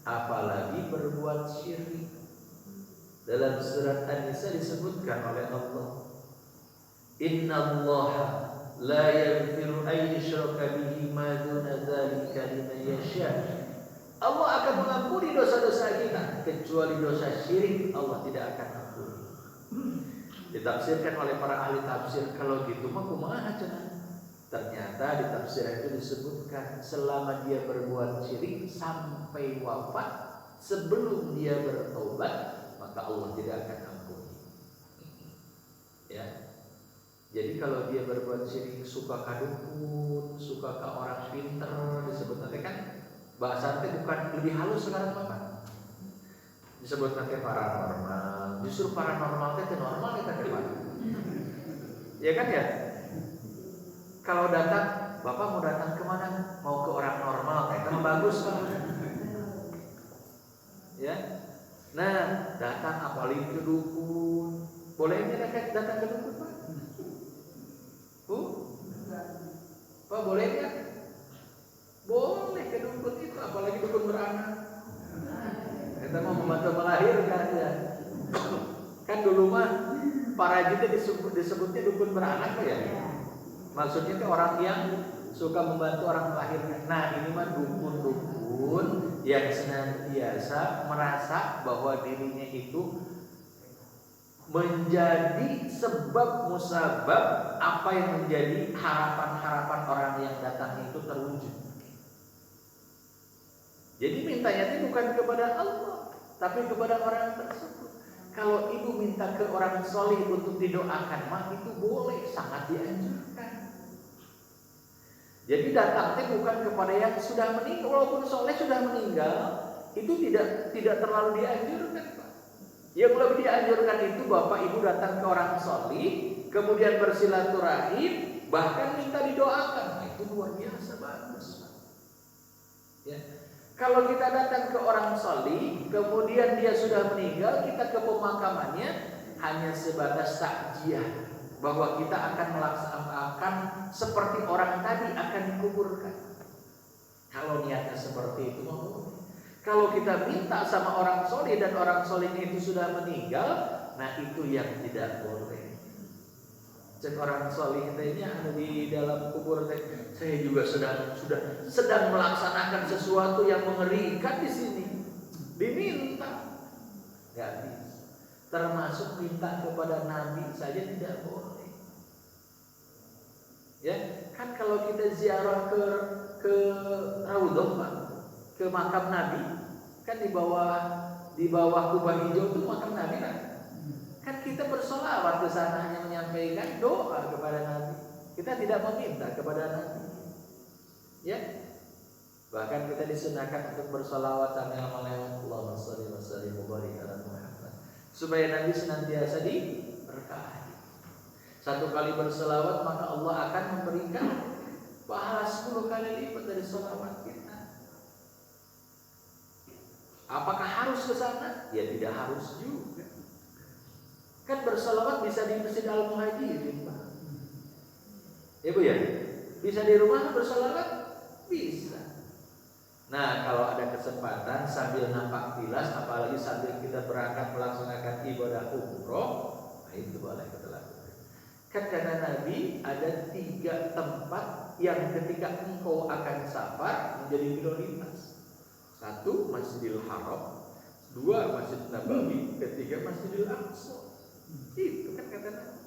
Apalagi berbuat syirik. Dalam surat An-Nisa disebutkan oleh Allah, Innallaha la yaghfiru an yushraka bihi ma duna dzalika liman yasha. Allah akan mengampuni dosa-dosa kita, kecuali dosa syirik Allah tidak akan ampuni. Ditafsirkan oleh para ahli tafsir, kalau gitu mah kumaha cenah. Ternyata di tafsir itu disebutkan selama dia berbuat syirik sampai wafat, sebelum dia bertobat, maka Allah tidak akan ampuni. Ya. Jadi kalau dia berbuat syirik suka ka dukun, suka ka orang pinter, disebut nanti kan bahasa nanti bukan lebih halus sekarang Bapak. Disebut nanti paranormal. Justru paranormal itu normal kita depan. Ya kan ya? Kalau datang, Bapak mau datang kemana? Mau ke orang normal, itu bagus Pak. Ya. Nah, datang apalagi ke dukun. Boleh nggak datang ke dukun Pak? Pak boleh nggak? Boleh ke dukun itu, apalagi dukun beranak. Kita mau membantu melahirkan ya. Kan dulu mah para jin disebutnya dukun beranak ya. Maksudnya itu orang yang suka membantu orang melahirkan. Nah ini mah dukun-dukun yang senantiasa merasa bahwa dirinya itu menjadi sebab musabab apa yang menjadi harapan-harapan orang yang datang itu terwujud. Jadi mintanya itu bukan kepada Allah, tapi kepada orang tersebut. Kalau ibu minta ke orang soleh untuk didoakan, mah itu boleh, sangat dianjurkan. Jadi datangnya bukan kepada yang sudah meninggal, walaupun soleh sudah meninggal, itu tidak terlalu dianjurkan. Yang lebih dianjurkan itu bapak ibu datang ke orang soleh, kemudian bersilaturahim, bahkan minta didoakan. Nah, itu luar biasa bagus. Ya. Kalau kita datang ke orang soleh, kemudian dia sudah meninggal, kita ke pemakamannya hanya sebatas takziah bahwa kita akan melaksanakan seperti orang tadi akan dikuburkan. Kalau niatnya seperti itu, kalau kita minta sama orang soleh dan orang solehnya itu sudah meninggal, nah itu yang tidak boleh. Cek orang soleh ini ada di dalam kubur, saya juga sedang melaksanakan sesuatu yang mengerikan di sini. Diminta, nggak bisa. Termasuk minta kepada Nabi saja tidak boleh. Ya, kan kalau kita ziarah ke Raudhah Pak, ke makam Nabi, kan di bawah kubah hijau itu makam Nabi kan? Kan kita bersolawat ke sana hanya menyampaikan doa kepada Nabi. Kita tidak meminta kepada Nabi. Ya. Bahkan kita disunahkan untuk bersolawat sambil melewat Allahumma shalli wa sallim wa barik ala Muhammad. Supaya Nabi senantiasa diberkahi. Satu kali bersolawat maka Allah akan memberikan pahala 10 kali lipat dari solawat kita. Apakah harus ke sana? Ya tidak harus juga. Kan bersolawat bisa di Masjid Al-Muhajirin Pak. Ya Bu ya? Bisa di rumah bersolawat? Bisa. Nah kalau ada kesempatan sambil nampak tilas, apalagi sambil kita berangkat melaksanakan ibadah umroh, nah itu boleh kita lakukan. Kan kata Nabi ada 3 tempat yang ketika engkau akan safar menjadi prioritas. 1 Masjidil Haram, 2 Masjid Nabawi, 3 Masjidil Aqsa. Itu kan kata Nabi.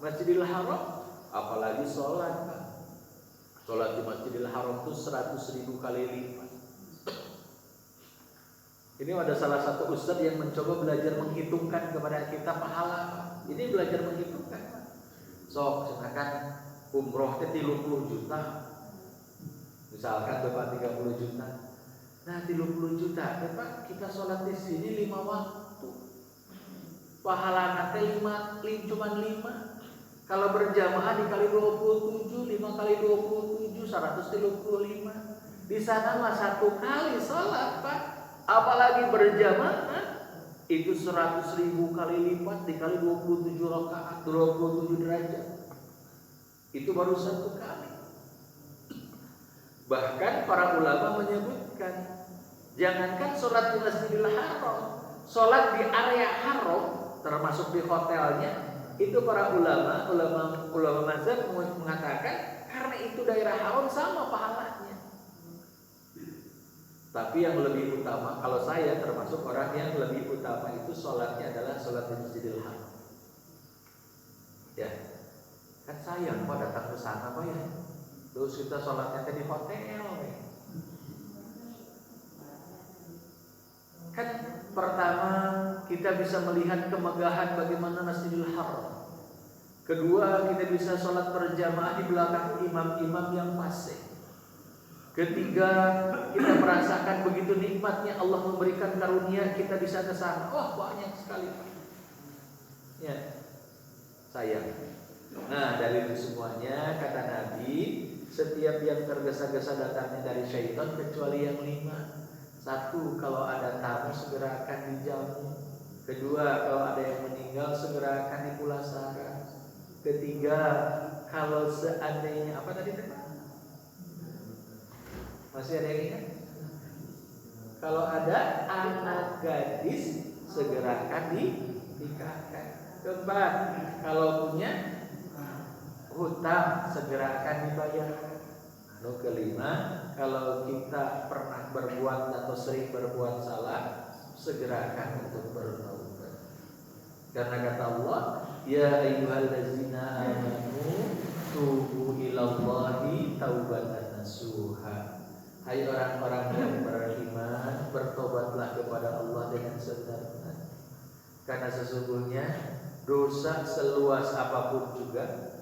Masjidil Haram, apalagi sholat Pak. Sholat di Masjidil Haram itu 100.000 kali lipat. Ini ada salah satu ustadz yang mencoba belajar menghitungkan kepada kita pahala Pak. Ini belajar menghitungkan Pak. Sok, misalkan umroh itu 30 juta. Misalkan Bapak 30 juta. Nah 30 juta, Bapak kita sholat di sini 5 waktu. Pahala nanti cuma 5. Kalau berjamaah dikali 27, 5 kali 27, 135. Di sana mah 1 kali sholat Pak. Apalagi berjamaah itu 100.000 kali lipat dikali 27 rakaat, 27 derajat. Itu baru 1 kali. Bahkan para ulama menyebutkan, jangankan sholat di Masjidil Haram, sholat di area haram termasuk di hotelnya, itu para ulama mazhab mengatakan karena itu daerah haram sama pahalanya. Tapi yang lebih utama, kalau saya termasuk orang yang lebih utama itu sholatnya adalah sholat di Masjidil Haram. Ya, kan sayang kok datang ke sana Pak ya. Terus kita sholatnya di hotel. Kan pertama kita bisa melihat kemegahan bagaimana Masjidil Haram. Kedua, kita bisa sholat berjamaah di belakang imam-imam yang fasih. Ketiga, kita merasakan begitu nikmatnya Allah memberikan karunia kita bisa ke sana. Wah, banyak sekali. Ya, sayang. Nah, dari itu semuanya kata Nabi, setiap yang tergesa-gesa datangnya dari syaitan kecuali yang 5. 1, kalau ada tamu segera akan dijamu. Kedua, kalau ada yang meninggal segera akan dipulasara. Ketiga, kalau seandainya apa tadi Pak? Masih ada yang ingat? Kalau ada anak gadis segera akan dinikahkan. Keempat, kalau punya hutang segera akan dibayarkan. Lalu kelima, kalau kita pernah berbuat atau sering berbuat salah, segerakan untuk bertaubat. Karena kata Allah, ya ayyuhallazina amanu tubu ilallahi taubatan nasuha. Hai orang-orang yang beriman, bertobatlah kepada Allah dengan sebenar-benar. Karena sesungguhnya dosa seluas apapun juga,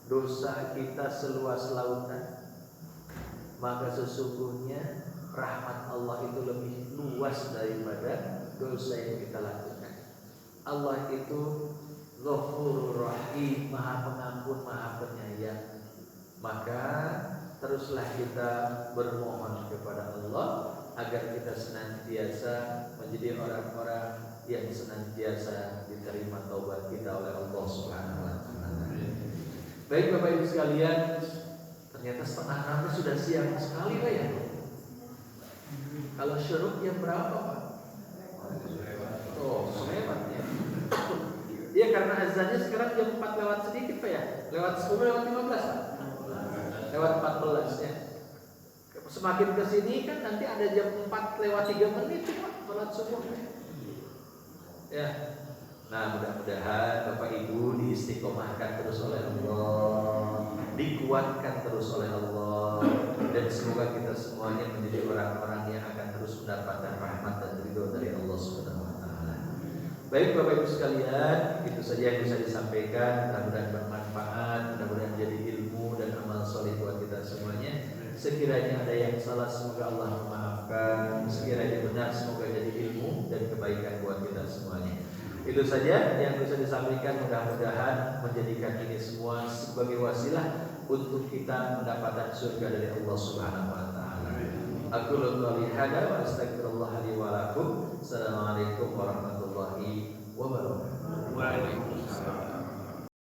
dosa kita seluas lautan, maka sesungguhnya rahmat Allah itu lebih luas daripada dosa yang kita lakukan. Allah itu Ghafurur Rahim, Maha Pengampun, Maha Penyayang. Maka teruslah kita bermohon kepada Allah agar kita senantiasa menjadi orang-orang yang senantiasa diterima taubat kita oleh Allah Subhanahu wa taala. Baik Bapak Ibu sekalian, ternyata 5:30 sudah siang sekali Pak ya. Kalau syuruk jam berapa Pak? Oh, selewatnya. Iya, karena azannya sekarang jam 4 lewat sedikit Pak ya. Lewat 10 lewat 15 Pak. Lewat 14 ya. Semakin ke sini kan nanti ada jam 4 lewat 3 menit Pak, salat subuh. Ya. Nah, mudah-mudahan Bapak Ibu diistiqomahkan terus oleh Allah, dikuatkan terus oleh Allah, dan semoga kita semuanya menjadi orang-orang yang akan terus mendapatkan rahmat dan ridho dari Allah Subhanahu wa taala. Baik Bapak Ibu sekalian, itu saja yang bisa disampaikan. Mudah-mudahan bermanfaat, mudah-mudahan menjadi ilmu dan amal soleh buat kita semuanya. Sekiranya ada yang salah, semoga Allah memaafkan. Sekiranya benar, semoga jadi ilmu dan kebaikan buat kita semuanya. Itu saja yang bisa disampaikan. Mudah-mudahan menjadikan ini semua sebagai wasilah untuk kita mendapatkan surga dari Allah Subhanahu wa taala. Aku qouli hadza wa astaghfirullah li wa lakum. Assalamualaikum warahmatullahi